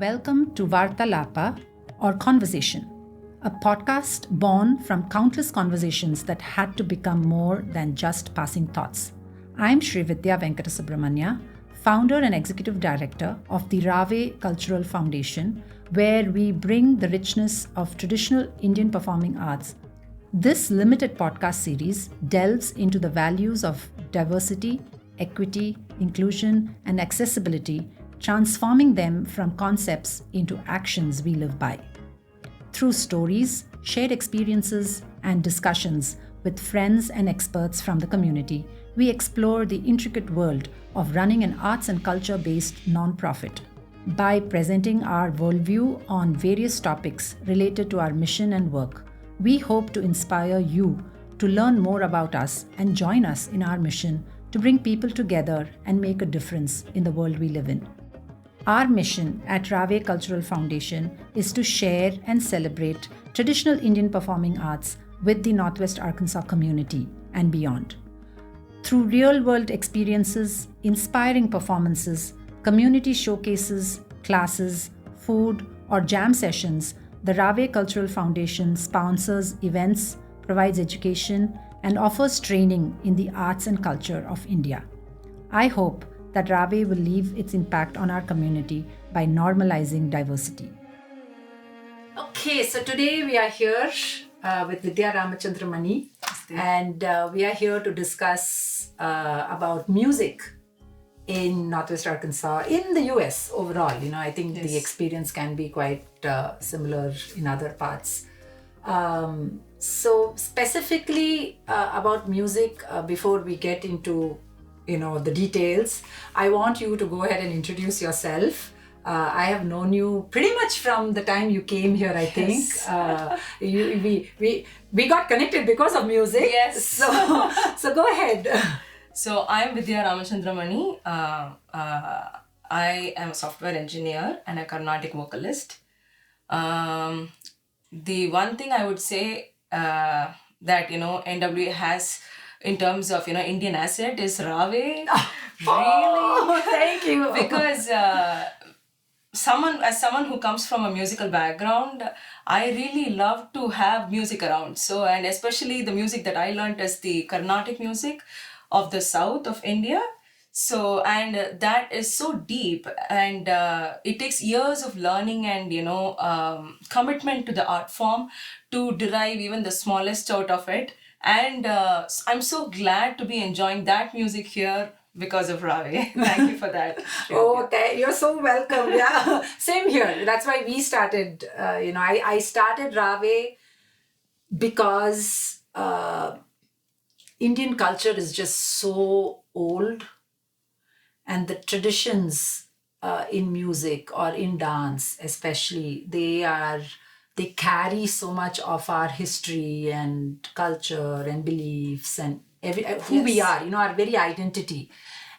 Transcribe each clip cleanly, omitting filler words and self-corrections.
Welcome to Vartalapa or Conversation, a podcast born from countless conversations that had to become more than just passing thoughts. I'm Shri Vidya Ramachandhiramani, founder and executive director of the Rave Cultural Foundation, where we bring the richness of traditional Indian performing arts. This limited podcast series delves into the values of diversity, equity, inclusion, and accessibility, transforming them from concepts into actions we live by. Through stories, shared experiences, and discussions with friends and experts from the community, we explore the intricate world of running an arts and culture-based nonprofit. By presenting our worldview on various topics related to our mission and work, we hope to inspire you to learn more about us and join us in our mission to bring people together and make a difference in the world we live in. Our mission at Rave Cultural Foundation is to share and celebrate traditional Indian performing arts with the Northwest Arkansas community and beyond. Through real-world experiences, inspiring performances, community showcases, classes, food, or jam sessions, the Rave Cultural Foundation sponsors events, provides education, and offers training in the arts and culture of India. I hope that Rave will leave its impact on our community by normalizing diversity. Okay, so today we are here with Vidya Ramachandhiramani, and we are here to discuss about music in Northwest Arkansas, in the US overall. I think the experience can be quite similar in other parts. So specifically about music, before we get into the details, I want you to go ahead and introduce yourself. I have known you pretty much from the time you came here, I think. We got connected because of music. Yes. So go ahead. So I'm Vidya Ramachandhiramani. I am a software engineer and a Carnatic vocalist. The one thing I would say that NWA has in terms of Indian asset is Rave. Really? Thank you. Because someone who comes from a musical background, I really love to have music around. So, and especially the music that I learned is the Carnatic music of the south of India. So, and that is so deep, and it takes years of learning and commitment to the art form to derive even the smallest out of it. And I'm so glad to be enjoying that music here because of Rave. Thank you for that. You're so welcome. Yeah, same here. That's why we started. I started Rave because Indian culture is just so old, and the traditions in music or in dance, especially, they carry so much of our history and culture and beliefs and who we are, our very identity.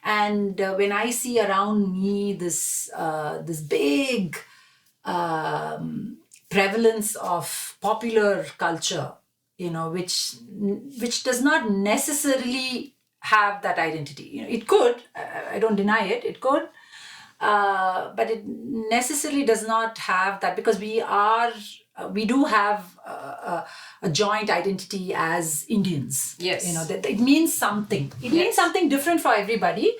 And when I see around me this big prevalence of popular culture, which does not necessarily have that identity. It could, I don't deny it, it could, but it necessarily does not have that, because we do have a joint identity as Indians. Yes. That it means something. It means something different for everybody,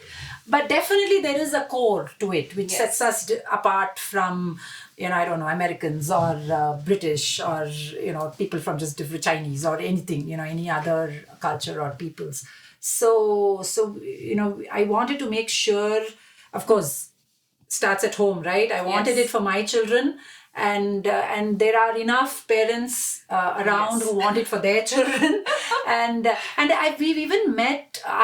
but definitely there is a core to it which sets us apart from, Americans or British or, people from just different Chinese or anything, any other culture or peoples. So I wanted to make sure, of course, starts at home, right? I wanted it for my children, and there are enough parents around who want it for their children, and I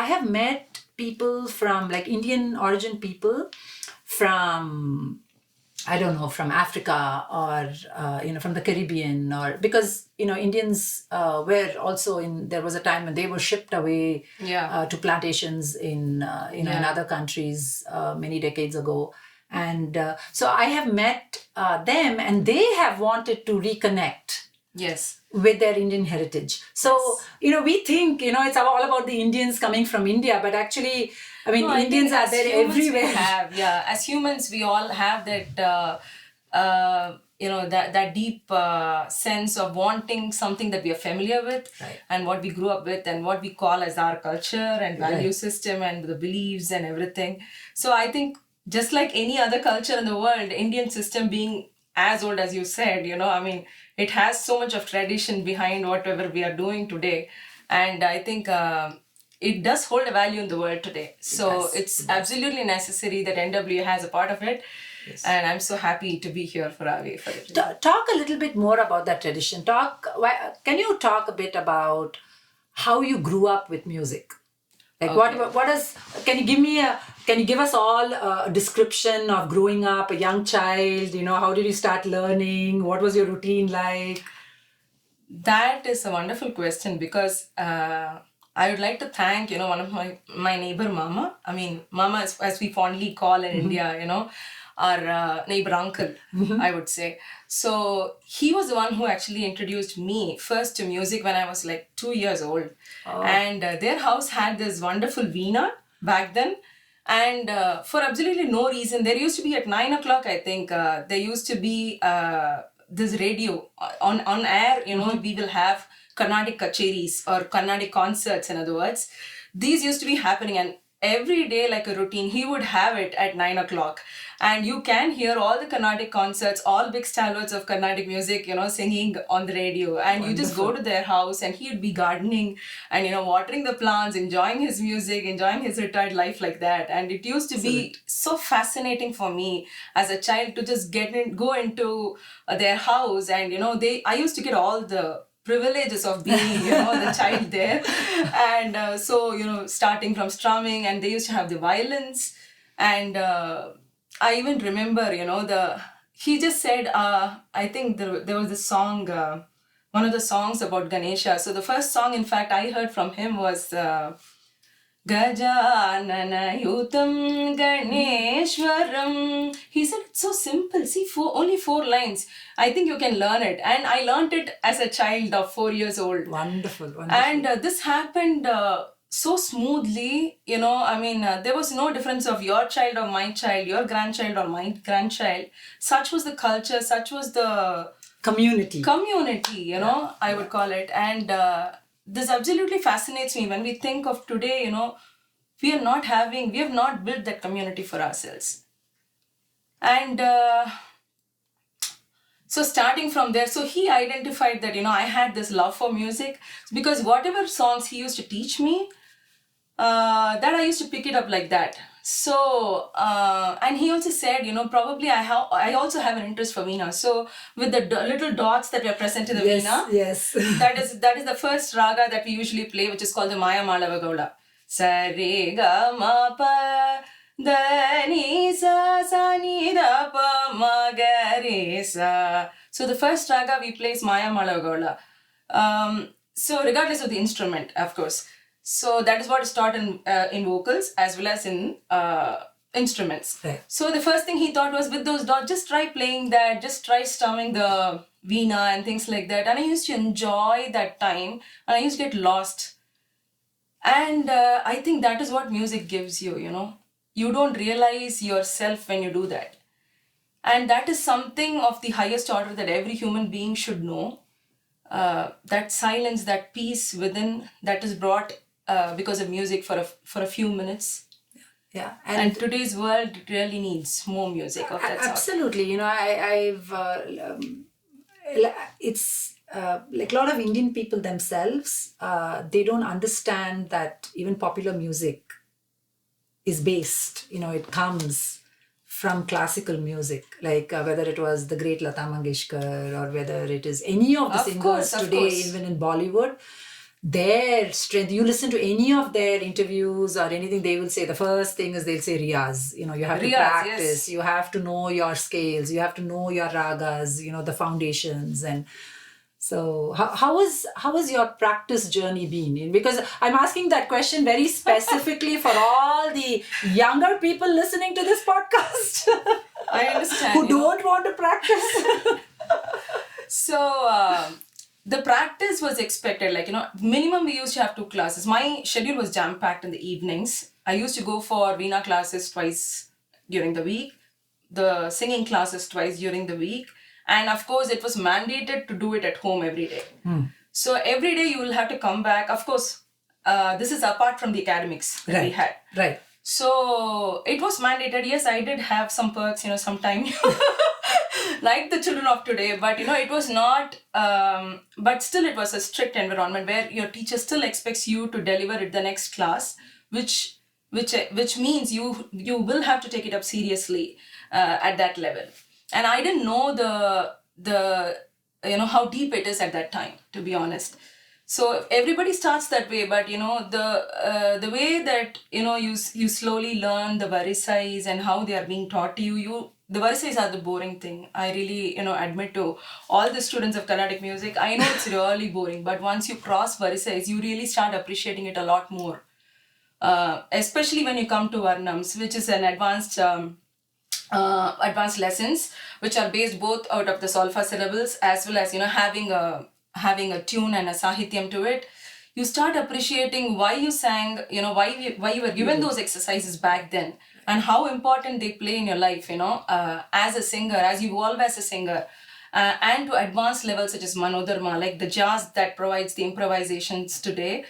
have met people from, like, Indian origin people from, I don't know, from Africa or from the Caribbean, or because Indians were also there was a time when they were shipped away to plantations in other countries many decades ago. And so I have met them, and they have wanted to reconnect with their Indian heritage. So, we think, it's all about the Indians coming from India, but actually, Indians are there everywhere. As humans, we all have that that deep sense of wanting something that we are familiar with, right, and what we grew up with, and what we call as our culture and value right, system and the beliefs and everything. So I think just like any other culture in the world, Indian system being as old as you said, I mean, it has so much of tradition behind whatever we are doing today. And I think it does hold a value in the world today. So it's absolutely necessary that NWA has a part of it. Yes. And I'm so happy to be here for it. Talk a little bit more about that tradition. Can you talk a bit about how you grew up with music? Like what is? Can you give us all a description of growing up, a young child? How did you start learning? What was your routine like? That is a wonderful question, because I would like to thank, one of my neighbor Mama. I mean, Mama, as we fondly call in India, our neighbor uncle, I would say. So he was the one who actually introduced me first to music when I was like 2 years old. Oh. And their house had this wonderful veena back then. And for absolutely no reason, there used to be at 9 o'clock, I think, there used to be this radio on air, we will have Carnatic kacheris or Carnatic concerts, in other words. These used to be happening, and every day, like a routine, he would have it at 9 o'clock. And you can hear all the Carnatic concerts, all big stalwarts of Carnatic music, singing on the radio. And wonderful. You just go to their house and he'd be gardening and, watering the plants, enjoying his music, enjoying his retired life like that. And it used to be so fascinating for me as a child to just go into their house. And, I used to get all the privileges of being, the child there. And so, starting from strumming, and they used to have the violins. And I even remember, he just said, I think there was this song, one of the songs about Ganesha. So the first song, in fact, I heard from him was Gajanana Yutam Ganeshwaram. He said it's so simple. See, only 4 lines. I think you can learn it. And I learned it as a child of 4 years old. Wonderful. And this happened so smoothly, there was no difference of your child or my child, your grandchild or my grandchild. Such was the culture, such was the community, I would call it. And this absolutely fascinates me when we think of today, we have not built that community for ourselves. And so starting from there, so he identified that, I had this love for music, because whatever songs he used to teach me, that I used to pick it up like that. So, and he also said, probably I also have an interest for veena. So with the little dots that were present in the veena, yes, that is the first raga that we usually play, which is called the Maya Malava Sa re ga ma pa da ni sa ni da pa ma ga re sa. So the first raga we play is Maya Malava So regardless of the instrument, of course. So that is what is taught in vocals as well as in instruments. Right. So the first thing he thought was, with those dots, just try playing that, just try strumming the veena and things like that. And I used to enjoy that time, and I used to get lost. And I think that is what music gives you, You don't realize yourself when you do that. And that is something of the highest order that every human being should know. That silence, that peace within, that is brought because of music for a few minutes. Yeah. And today's world really needs more music of that sort. Absolutely. It's like a lot of Indian people themselves, they don't understand that even popular music is based, it comes from classical music, like whether it was the great Lata Mangeshkar or whether it is any of the singers today, even in Bollywood, their strength, you listen to any of their interviews or anything, they will say the first thing is they'll say Riyaz. You have to practice, yes. You have to know your scales, you have to know your ragas, the foundations. And so how was your practice journey been? Because I'm asking that question very specifically for all the younger people listening to this podcast. I understand. Who don't want to practice. So the practice was expected, minimum we used to have 2 classes. My schedule was jam-packed in the evenings. I used to go for veena classes twice during the week. the singing classes twice during the week. And of course, it was mandated to do it at home every day. So every day you will have to come back. Of course, this is apart from the academics that we had. Right. So it was mandated. Yes, I did have some perks, some time like the children of today, but it was not, but still it was a strict environment where your teacher still expects you to deliver it the next class, which means you will have to take it up seriously at that level. And I didn't know the how deep it is at that time, to be honest. So everybody starts that way, but the way that you slowly learn the varisais and how they are being taught to you, the varisais are the boring thing. I really admit to all the students of Carnatic music, I know it's really boring, but once you cross varisais, you really start appreciating it a lot more. Especially when you come to Varnams, which is an advanced lessons, which are based both out of the solfa syllables as well as having a tune and a sahityam to it. You start appreciating why you sang, why you were given those exercises back then, and how important they play in your life, as a singer, as you evolve as a singer. And to advanced levels such as Manodharma, like the jazz that provides the improvisations today,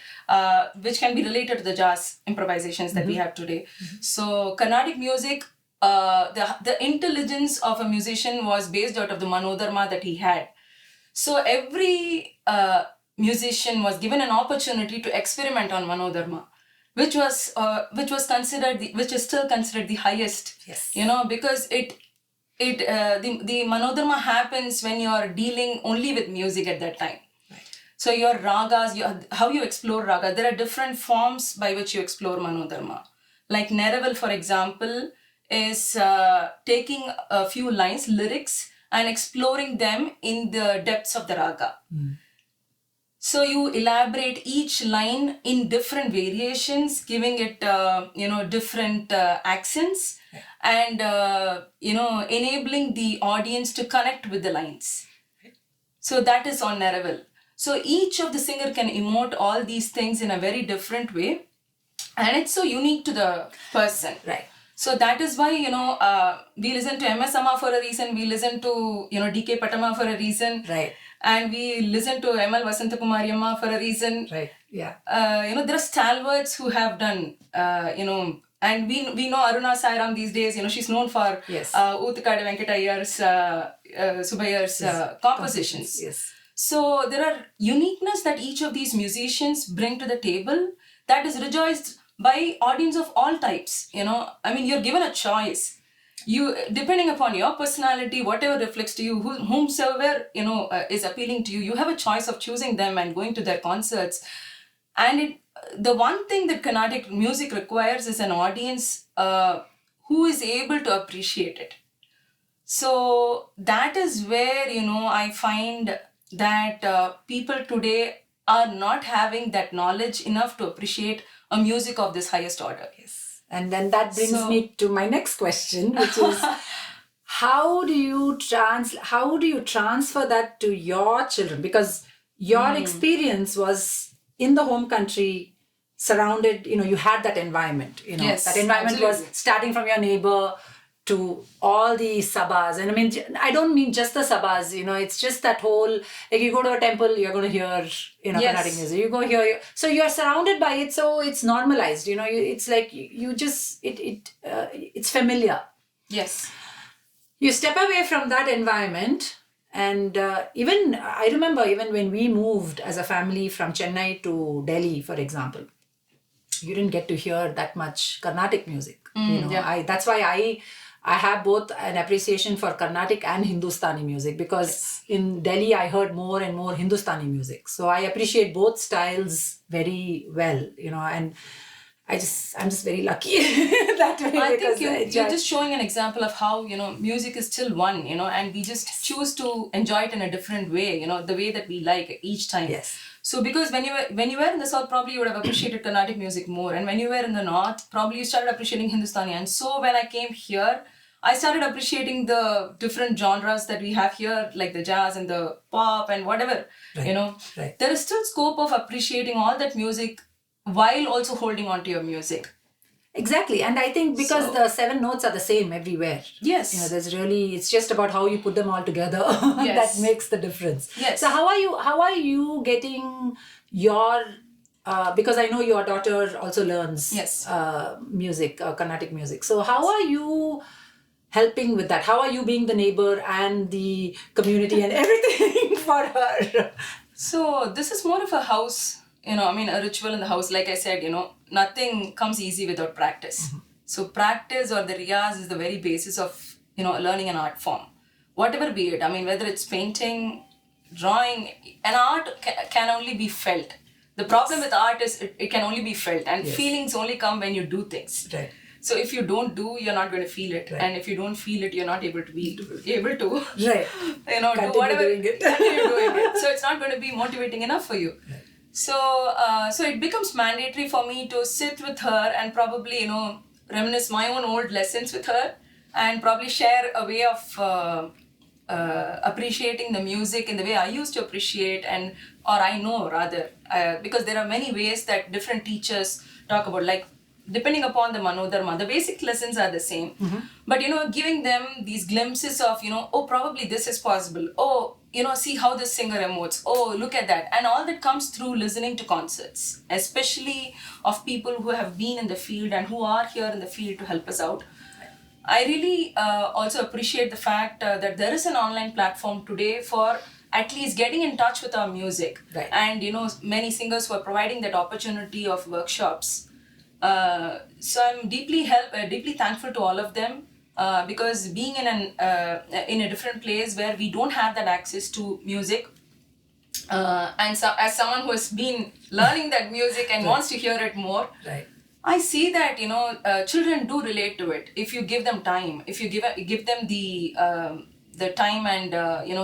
which can be related to the jazz improvisations that we have today. So Carnatic music, the intelligence of a musician was based out of the Manodharma that he had. So every musician was given an opportunity to experiment on Manodharma, which is still considered the highest. Yes. Because the Manodharma happens when you are dealing only with music at that time. Right. So your ragas, how you explore raga, there are different forms by which you explore Manodharma. Like Neraval, for example, is taking a few lines, lyrics, and exploring them in the depths of the raga. So you elaborate each line in different variations, giving it different accents, and enabling the audience to connect with the lines. So that is on Neraval. So each of the singer can emote all these things in a very different way, and it's so unique to the person. Right. So that is why, we listen to MS Amma for a reason, we listen to, DK Patama for a reason. Right. And we listen to ML Vasantakumari Amma for a reason. Right, yeah. There are stalwarts who have done, and we know Aruna Sairam these days, she's known for Uthikadu Venkatayar's, Subayar's compositions. Yes. So there are uniqueness that each of these musicians bring to the table that is rejoiced by audience of all types. You're given a choice. You, depending upon your personality, whatever reflects to you, whomsoever is appealing to you, you have a choice of choosing them and going to their concerts. And the one thing that Carnatic music requires is an audience who is able to appreciate it. So that is where I find that people today are not having that knowledge enough to appreciate a music of this highest order. Yes. And then that brings me to my next question, which is how do you transfer that to your children? Because your experience was in the home country, surrounded, you had that environment, Yes, that environment absolutely. was starting from your neighbor to all the sabas. And I don't mean just the sabas, it's just that whole, like you go to a temple, you're going to hear, Carnatic music. You go here, so you're surrounded by it, so it's normalized, it's like you just, it's familiar. Yes. You step away from that environment, and I remember even when we moved as a family from Chennai to Delhi, for example, you didn't get to hear that much Carnatic music. That's why I have both an appreciation for Carnatic and Hindustani music, because in Delhi I heard more and more Hindustani music. So I appreciate both styles very well, and I'm just very lucky that way. I think you're just showing an example of how, music is still one, and we just choose to enjoy it in a different way, the way that we like each time. Yes. So because when you were in the South, probably you would have appreciated Carnatic music more. And when you were in the North, probably you started appreciating Hindustani. And so when I came here, I started appreciating the different genres that we have here, like the jazz and the pop and whatever, Right. There is still scope of appreciating all that music while also holding on to your music. Exactly. And I think because the 7 notes are the same everywhere. Yes. It's just about how you put them all together that makes the difference. Yes. So how are you getting your, because I know your daughter also learns music, Carnatic music. So how are you helping with that? How are you being the neighbor and the community and everything for her? So this is more of a house, a ritual in the house. Like I said, nothing comes easy without practice. Mm-hmm. So practice or the riyaz is the very basis of, learning an art form. Whatever be it, whether it's painting, drawing, an art can only be felt. The problem with art is it can only be felt, and feelings only come when you do things. Right. So if you don't do, you're not going to feel it. Right. And if you don't feel it, you're not able to Right. do whatever. Continue doing it. So it's not going to be motivating enough for you. Right. So it becomes mandatory for me to sit with her and probably, reminisce my own old lessons with her and probably share a way of appreciating the music in the way I used to appreciate because there are many ways that different teachers talk about, like depending upon the Manodharma, the basic lessons are the same. Mm-hmm. But, giving them these glimpses of, probably this is possible. See how this singer emotes. Look at that. And all that comes through listening to concerts, especially of people who have been in the field and who are here in the field to help us out. I really also appreciate the fact that there is an online platform today for at least getting in touch with our music. Right. And, many singers who are providing that opportunity of workshops. So I'm deeply thankful to all of them because being in a different place where we don't have that access to music, and so as someone who has been learning that music and wants to hear it more, right. I see that children do relate to it if you give them time, if you give them the time and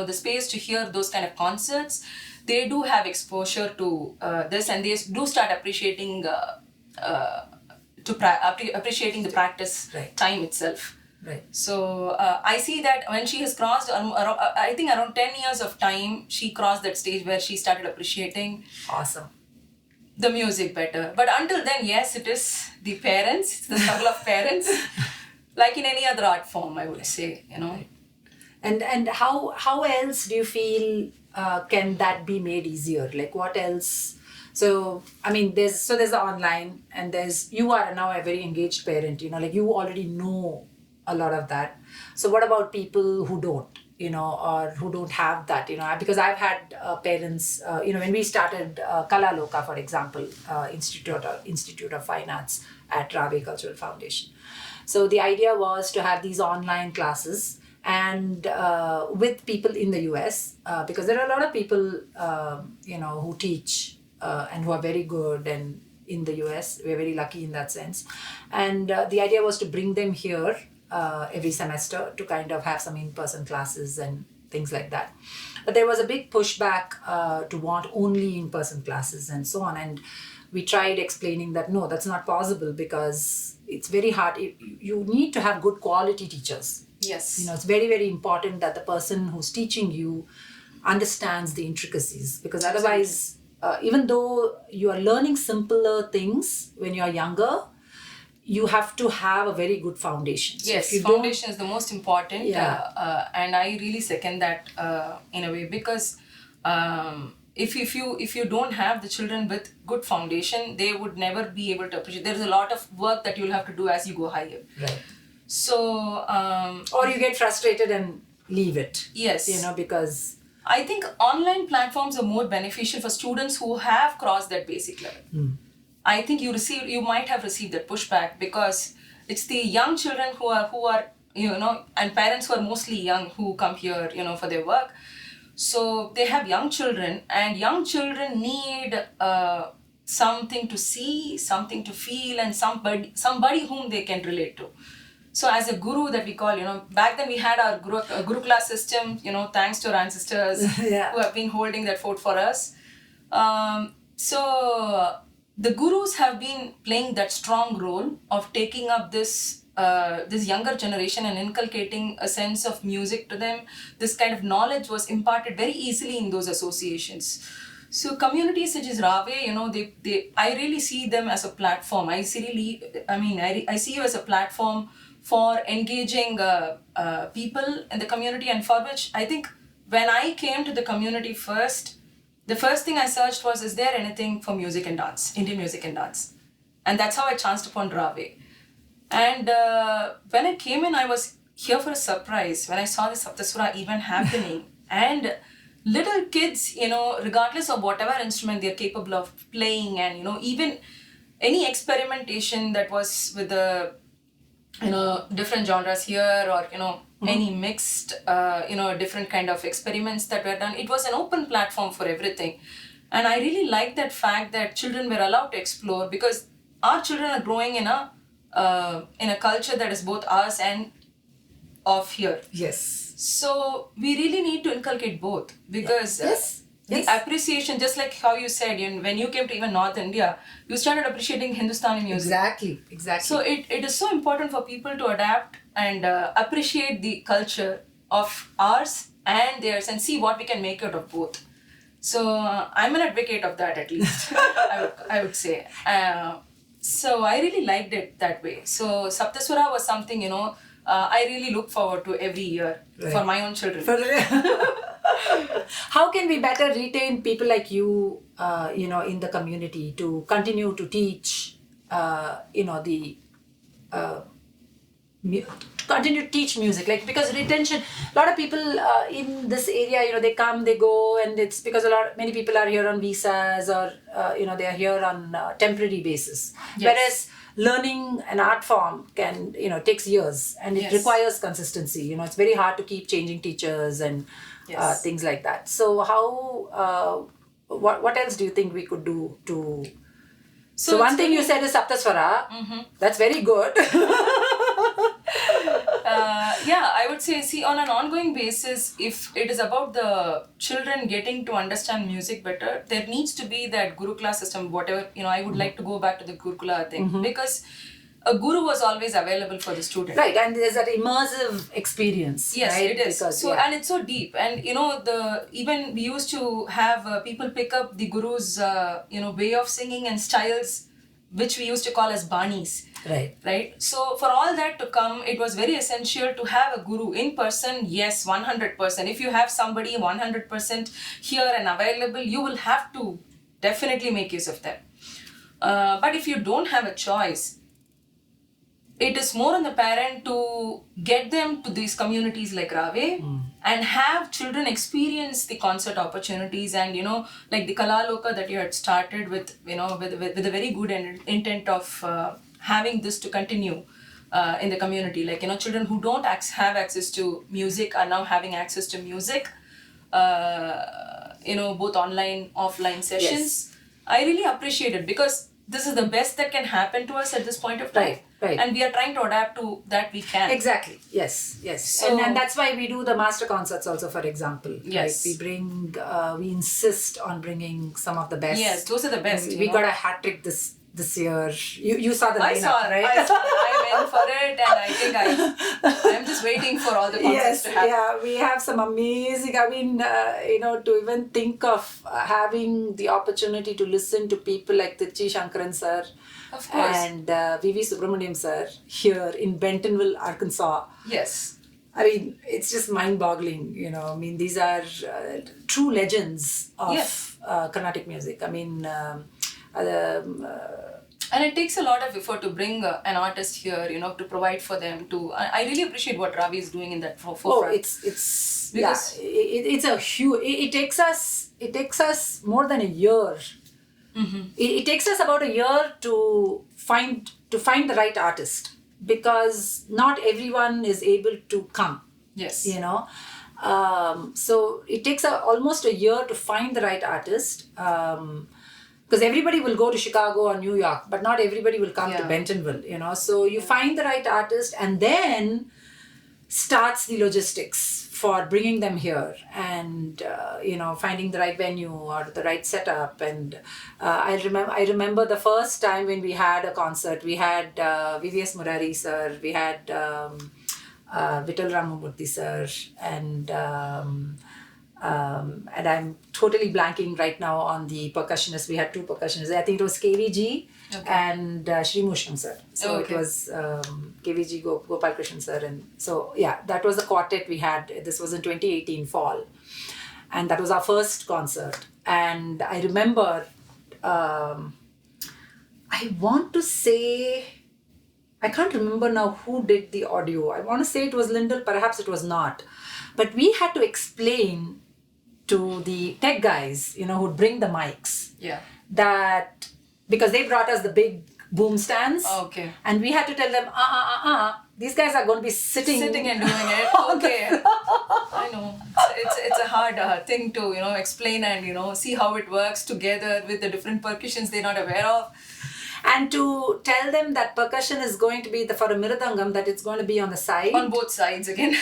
the space to hear those kind of concerts. They do have exposure to this, and they do start appreciating appreciating the practice time itself. Right. So I see that when she has crossed, I think around 10 years of time, she crossed that stage where she started appreciating. Awesome. The music better. But until then, yes, it is the parents, it's the struggle of parents, like in any other art form, I would say, Right. And how else do you feel can that be made easier? Like what else? So, there's the online, and you are now a very engaged parent, like you already know a lot of that. So what about people who don't, or who don't have that, because I've had parents, when we started Kala Loka, for example, Institute of Fine Arts at Rave Cultural Foundation. So the idea was to have these online classes and with people in the US, because there are a lot of people, who teach and who are very good, and in the US, we're very lucky in that sense. And the idea was to bring them here every semester to kind of have some in-person classes and things like that. But there was a big pushback to want only in-person classes and so on. And we tried explaining that, no, that's not possible because it's very hard. You need to have good quality teachers. Yes. It's very, very important that the person who's teaching you understands the intricacies, because otherwise, even though you are learning simpler things when you're younger, you have to have a very good foundation. So yes, foundation is the most important. Yeah. And I really second that in a way, because if you don't have the children with good foundation, they would never be able to appreciate. There's a lot of work that you'll have to do as you go higher. Right. So... or you get frustrated and leave it. Yes. Because... I think online platforms are more beneficial for students who have crossed that basic level. Mm. I think you might have received that pushback because it's the young children who are and parents who are mostly young who come here, for their work. So they have young children, and young children need something to see, something to feel, and somebody whom they can relate to. So as a guru that we call, back then we had our Gurukula system, thanks to our ancestors who have been holding that fort for us. So the gurus have been playing that strong role of taking up this younger generation and inculcating a sense of music to them. This kind of knowledge was imparted very easily in those associations. So communities such as Rave, I really see them as a platform. I see you as a platform for engaging people in the community, and for which I think when I came to the community first, the first thing I searched was, is there anything for music and dance, Indian music and dance? And that's how I chanced upon Rave. And when I came in, I was here for a surprise when I saw the Saptaswara event happening. And little kids, regardless of whatever instrument they're capable of playing, and, even any experimentation that was with the, different genres here, or, any mixed, different kind of experiments that were done. It was an open platform for everything. And I really like that fact that children were allowed to explore, because our children are growing in a culture that is both ours and of here. Yes. So we really need to inculcate both, because the appreciation, just like how you said, when you came to even North India, you started appreciating Hindustani music. Exactly. So it is so important for people to adapt and appreciate the culture of ours and theirs, and see what we can make out of both. So I'm an advocate of that, at least. I would say. So I really liked it that way. So Saptaswara was something, I really look forward to every year for my own children. How can we better retain people like you, in the community to continue to teach, continue to teach music? Like, because retention, a lot of people in this area, they come, they go, and it's because many people are here on visas, or they are here on temporary basis. Yes. Whereas learning an art form takes years, and it requires consistency. It's very hard to keep changing teachers and things like that. So how, what else do you think we could do to... So one thing you said is Saptaswara. Mm-hmm. That's very good. I would say, on an ongoing basis, if it is about the children getting to understand music better, there needs to be that Gurukula system, whatever, I would like to go back to the Gurukula thing, because a guru was always available for the student. Right, and there's that immersive experience. Yes, right? It is. Because, and it's so deep. And, even we used to have people pick up the guru's, way of singing and styles, which we used to call as banis. Right. So for all that to come, it was very essential to have a guru in person. Yes, 100%. If you have somebody 100% here and available, you will have to definitely make use of them. But if you don't have a choice, it is more on the parent to get them to these communities like Rave and have children experience the concert opportunities, and like the Kala Loka that you had started with, with a very good intent of having this to continue in the community. Like, children who don't have access to music are now having access to music, both online, offline sessions. Yes. I really appreciate it, because this is the best that can happen to us at this point of time. Right. And we are trying to adapt to that we can. Exactly. Yes. So, and that's why we do the master concerts also, for example. Yes. Like we insist on bringing some of the best. Yes, those are the best. We got a hat trick this year. You saw the lineup, I saw, right? I'm in for it, and I think I'm just waiting for all the concerts to happen. Yeah, we have some amazing, to even think of having the opportunity to listen to people like Tirchi Shankaran sir, of course, and V.V. Subramaniam sir here in Bentonville, Arkansas. Yes. I mean, it's just mind-boggling, these are true legends of Carnatic music. I mean... and it takes a lot of effort to bring an artist here, to provide for them. I really appreciate what Ravi is doing in that forefront. Oh, it's a huge. It takes us more than a year. Mm-hmm. It takes us about a year to find the right artist, because not everyone is able to come. Yes. So it takes almost a year to find the right artist. Because everybody will go to Chicago or New York, but not everybody will come to Bentonville, So you find the right artist, and then starts the logistics for bringing them here, and, finding the right venue or the right setup. And I remember the first time when we had a concert, we had VVS Murari sir, we had Vittal Ramamurthy sir, and And I'm totally blanking right now on the percussionists. We had two percussionists. I think it was KVG and Shri Mushram sir. So it was KVG Gopal Krishnan sir. And so, yeah, that was the quartet we had. This was in 2018 fall. And that was our first concert. And I remember, I want to say, I can't remember now who did the audio. I want to say it was Lyndall, perhaps it was not. But we had to explain to the tech guys, who'd bring the mics. Yeah. That, because they brought us the big boom stands. Okay. And we had to tell them, these guys are going to be sitting and doing it. Okay. I know. It's a hard thing to, explain and, see how it works together with the different percussions they're not aware of. And to tell them that percussion is going to be, for a miridangam, that it's going to be on the side. On both sides again.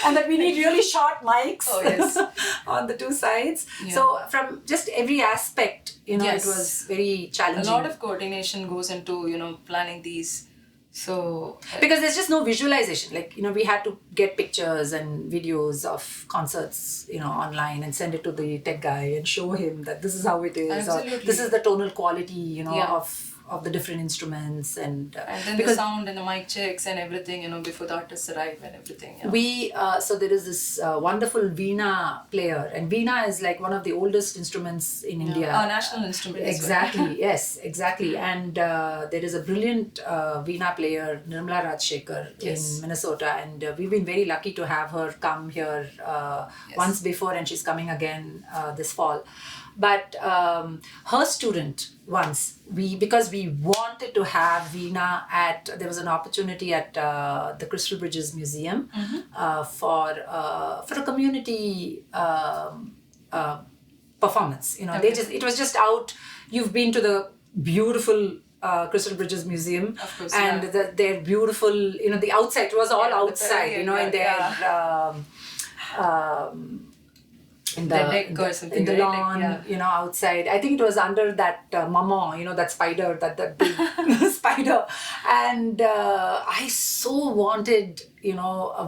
And that we need really short mics yes. on the two sides. Yeah. So from just every aspect, yes. It was very challenging. A lot of coordination goes into, planning these. So because there's just no visualization. Like, we had to get pictures and videos of concerts, online and send it to the tech guy and show him that this is how it is. Absolutely. Or this is the tonal quality, of the different instruments. And then the sound and the mic checks and everything, before the artists arrive and everything. Yeah. So there is this wonderful veena player. And veena is like one of the oldest instruments in India. Our national instrument. Exactly. Yes, exactly. And there is a brilliant veena player, Nirmala Rajshekhar, in Minnesota. And we've been very lucky to have her come here once before, and she's coming again this fall. But her student once, because we wanted to have veena there was an opportunity at the Crystal Bridges Museum for a community performance. It was just out. You've been to the beautiful Crystal Bridges Museum, of course, and their beautiful, the outside. It was all outside, in their. In the lawn, outside. I think it was under that mama, that spider, that big spider. And I so wanted, a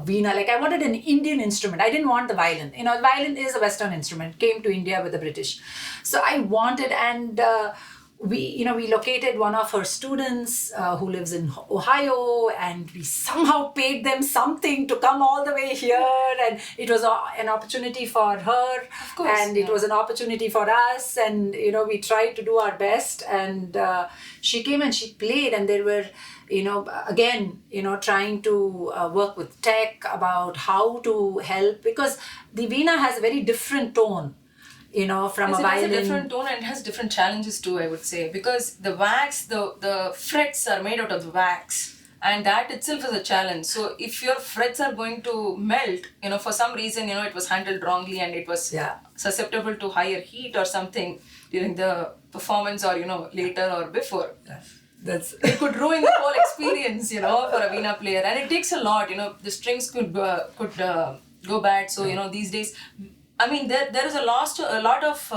veena. Like, I wanted an Indian instrument. I didn't want the violin. Violin is a Western instrument. Came to India with the British. So I wanted, and we located one of her students who lives in Ohio, and we somehow paid them something to come all the way here, and it was an opportunity for her, of course, and it was an opportunity for us, and we tried to do our best, and she came and she played, and there were trying to work with tech about how to help, because the veena has a very different tone. From a violin. It has a different tone and it has different challenges too, I would say, because the wax, the frets are made out of the wax, and that itself is a challenge. So if your frets are going to melt, for some reason, it was handled wrongly and it was susceptible to higher heat or something during the performance, or, later or before. It could ruin the whole experience, for a veena player, and it takes a lot. The strings could go bad. So, these days, I mean, there is a lot of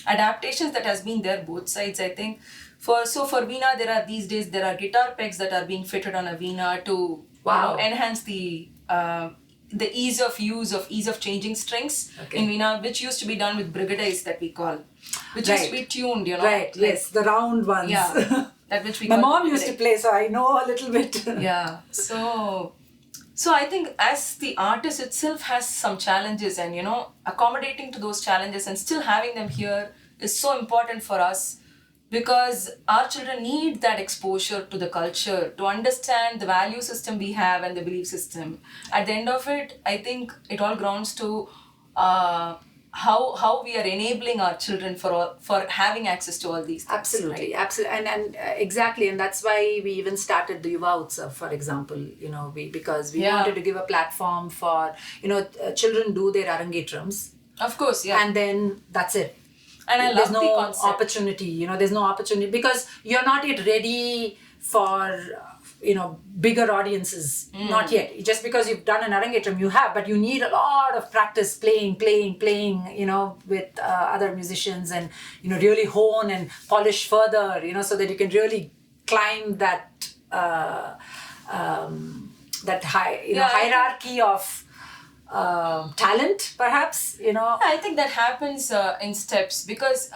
adaptations that has been there both sides, I think. For veena, these days there are guitar pegs that are being fitted on a veena to enhance the ease of use, ease of changing strings in veena, which used to be done with brigadiers, that we call, which used to be tuned, Right, yes, the round ones. Yeah, that which we My call mom used to play, so I know a little bit. Yeah, So I think as the artist itself has some challenges, and accommodating to those challenges and still having them here is so important for us, because our children need that exposure to the culture to understand the value system we have and the belief system. At the end of it, I think it all grounds to how we are enabling our children for having access to all these things. Absolutely, right? Absolutely, and exactly, and that's why we even started the Yuva Utsav, for example. Because we wanted to give a platform for children do their arangetrams. Of course, yeah, and then that's it. And I love the concept. There's no opportunity because you're not yet ready for bigger audiences. Not yet. Just because you've done an arangetram, but you need a lot of practice playing with other musicians, and really hone and polish further, so that you can really climb that hierarchy of talent, perhaps, I think that happens in steps because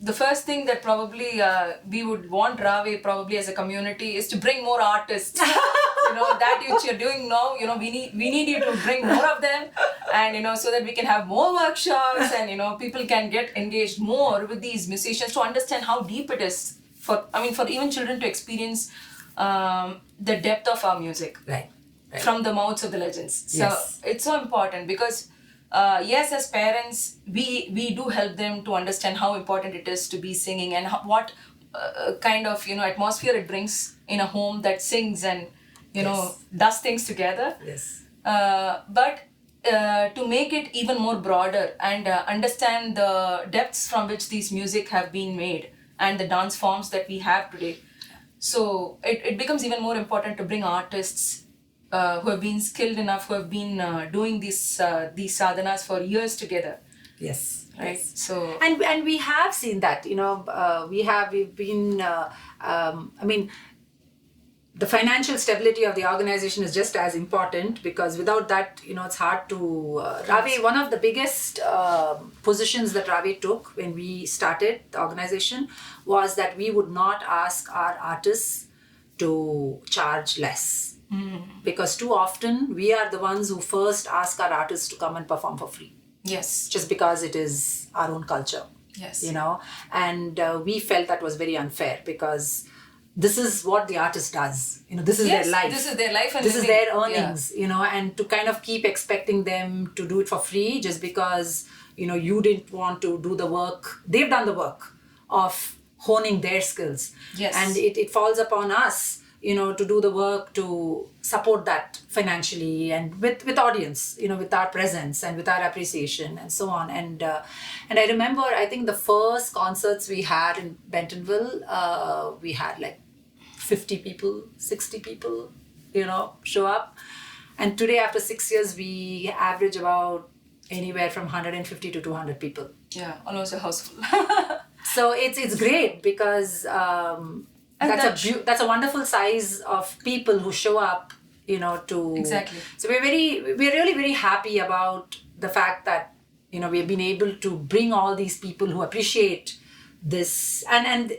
the first thing that probably we would want Rave probably as a community is to bring more artists. That which you're doing now, we need you to bring more of them, and so that we can have more workshops and people can get engaged more with these musicians to understand how deep it is for even children to experience the depth of our music. Right. From the mouths of the legends. So Yes. it's so important because yes, as parents, we do help them to understand how important it is to be singing and what kind of atmosphere it brings in a home that sings and Yes. does things together. Yes. But to make it even more broader and understand the depths from which these music have been made and the dance forms that we have today. So it becomes even more important to bring artists who have been skilled enough, who have been doing these sadhanas for years together. Yes. Right. Yes. So And we have seen that, we've been, the financial stability of the organization is just as important, because without that, it's hard to, Ravi, one of the biggest positions that Ravi took when we started the organization was that we would not ask our artists to charge less. Because too often we are the ones who first ask our artists to come and perform for free. yes. Just because it is our own culture. Yes. And we felt that was very unfair, because this is what the artist does. This is Yes, their life. this is their life and this is living. their earnings. And to kind of keep expecting them to do it for free just because you didn't want to do the work. They've done the work of honing their skills. Yes. And it falls upon us to do the work to support that financially and with audience, with our presence and with our appreciation and so on. And I remember, I think the first concerts we had in Bentonville, we had like 50 people, 60 people, show up. And today, after 6 years, we average about anywhere from 150 to 200 people. Yeah, almost a house full. So it's great because that's a wonderful size of people who show up, to... Exactly. So we're really very happy about the fact that, we've been able to bring all these people who appreciate this. And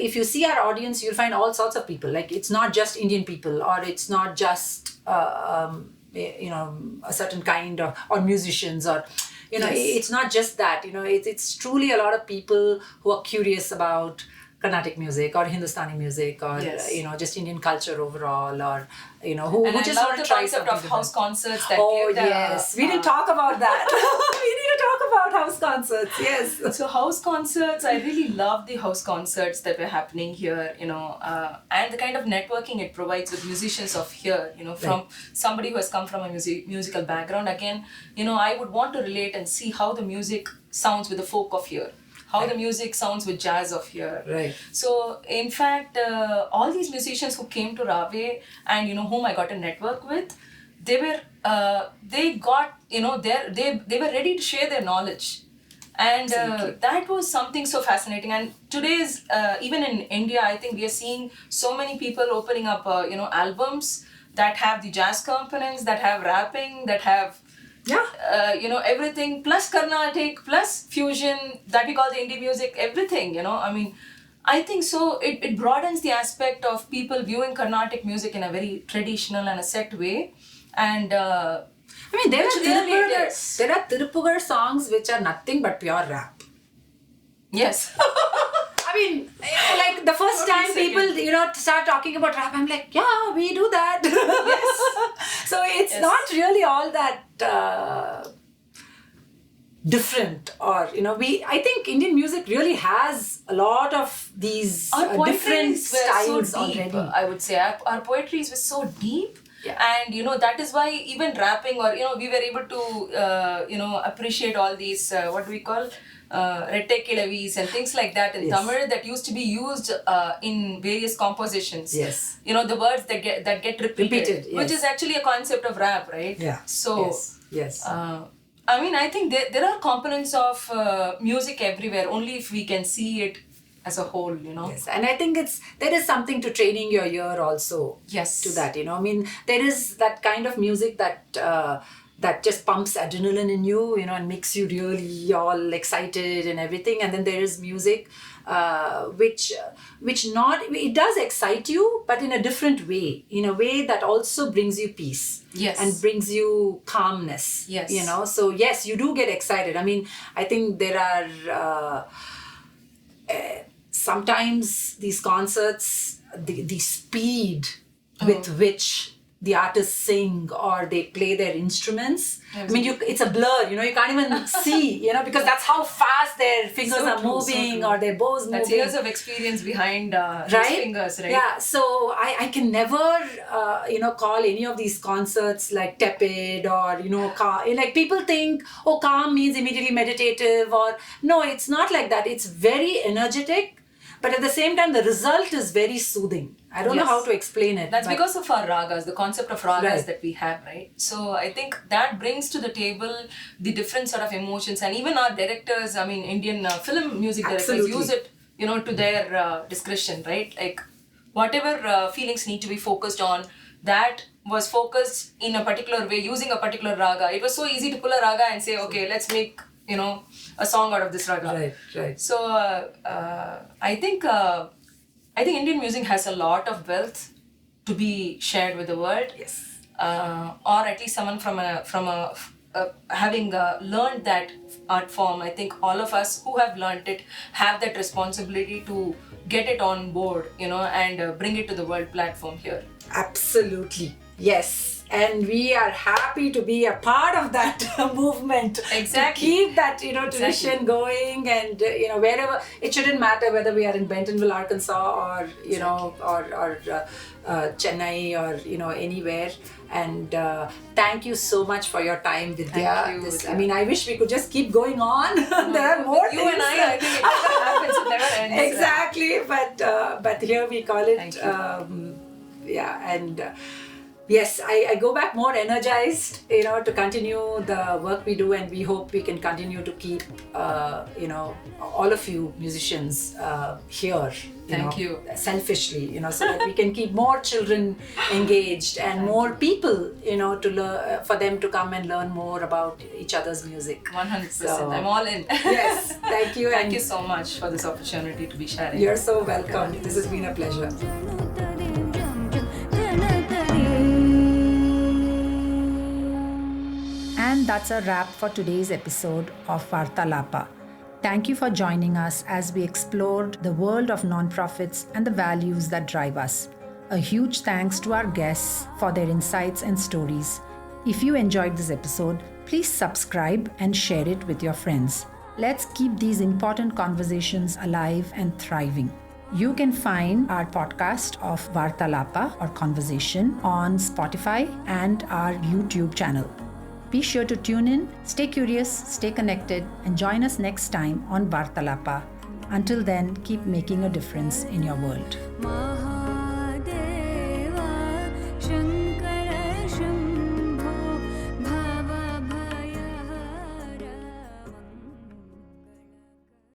if you see our audience, you'll find all sorts of people. Like, it's not just Indian people, or it's not just, a certain kind of, or musicians, or... Yes. It's not just that, it's truly a lot of people who are curious about Carnatic music or Hindustani music or, Yes. just Indian culture overall, or, who And I just love want the to try concept something of house different. concerts that Oh, give the, yes. We didn't talk about that. We need to talk about house concerts. Yes. So house concerts, I really love the house concerts that were happening here, and the kind of networking it provides with musicians of here, from Right. somebody who has come from a musical background. Again, I would want to relate and see how the music sounds with the folk of here, how the music sounds with jazz of here. Right. So, in fact, all these musicians who came to Rave and, whom I got to network with, they were ready to share their knowledge. And that was something so fascinating. And today's, even in India, I think we are seeing so many people opening up, albums that have the jazz components, that have rapping, that have everything, plus Carnatic, plus fusion, that we call the indie music, everything, I think so it broadens the aspect of people viewing Carnatic music in a very traditional and a set way. And There are Tiruppugar songs which are nothing but pure rap. yes. Like the first time people, start talking about rap, I'm like, yeah, we do that. Yes. So it's not really all that different, or I think Indian music really has a lot of these Our different poetries were styles so deep, already. I would say. Our poetries were so deep. Yeah. And that is why even rapping, or we were able to appreciate all these what do we call rette kilavis and things like that in Yes. Tamil that used to be used in various compositions. Yes. The words that get repeated, Yes. which is actually a concept of rap, right? Yeah. So Yes. I think there are components of music everywhere, only if we can see it as a whole, Yes, and I think there is something to training your ear also. Yes. To that, there is that kind of music that that just pumps adrenaline in you, and makes you really all excited and everything. And then there is music, which it does excite you, but in a different way, in a way that also brings you peace. Yes. And brings you calmness. Yes. So yes, you do get excited. I mean, I think there are sometimes these concerts, the speed with which the artists sing or they play their instruments. I mean, it's a blur, you can't even see, because that's how fast their fingers are moving or their bows moving. That's years of experience behind those fingers, right? Yeah, so I can never, call any of these concerts like tepid or, calm. Like people think, calm means immediately meditative or, no, it's not like that. It's very energetic. But at the same time, the result is very soothing. I don't know how to explain it. That's because of our ragas, the concept of ragas that we have, right? So I think that brings to the table the different sort of emotions. And even our directors, I mean, Indian film music directors use it, to their discretion, right? Like whatever feelings need to be focused on, that was focused in a particular way, using a particular raga. It was so easy to pull a raga and say, okay, let's make a song out of this raga. Right. So I think Indian music has a lot of wealth to be shared with the world. Yes. Or at least someone from having learned that art form. I think all of us who have learned it have that responsibility to get it on board, and bring it to the world platform here. Absolutely. Yes. And we are happy to be a part of that movement. Exactly. To keep that, tradition going, and, wherever, it shouldn't matter whether we are in Bentonville, Arkansas or, or Chennai or, anywhere. And thank you so much for your time, Vidya. Thank you. I mean, I wish we could just keep going on. There are more things. You and I think it never happens. It never ends. Exactly. But here we call it, and yes, I go back more energized, to continue the work we do, and we hope we can continue to keep, all of you musicians here. Thank you. Selfishly, so that we can keep more children engaged and more people, to learn, for them to come and learn more about each other's music. 100%. So, I'm all in. Yes, thank you. Thank you so much for this opportunity to be sharing. You're so welcome. This has been a pleasure. And that's a wrap for today's episode of Vartalapa. Thank you for joining us as we explored the world of nonprofits and the values that drive us. A huge thanks to our guests for their insights and stories. If you enjoyed this episode, please subscribe and share it with your friends. Let's keep these important conversations alive and thriving. You can find our podcast of Vartalapa or Conversation on Spotify and our YouTube channel. Be sure to tune in, stay curious, stay connected, and join us next time on Vartalapa. Until then, keep making a difference in your world.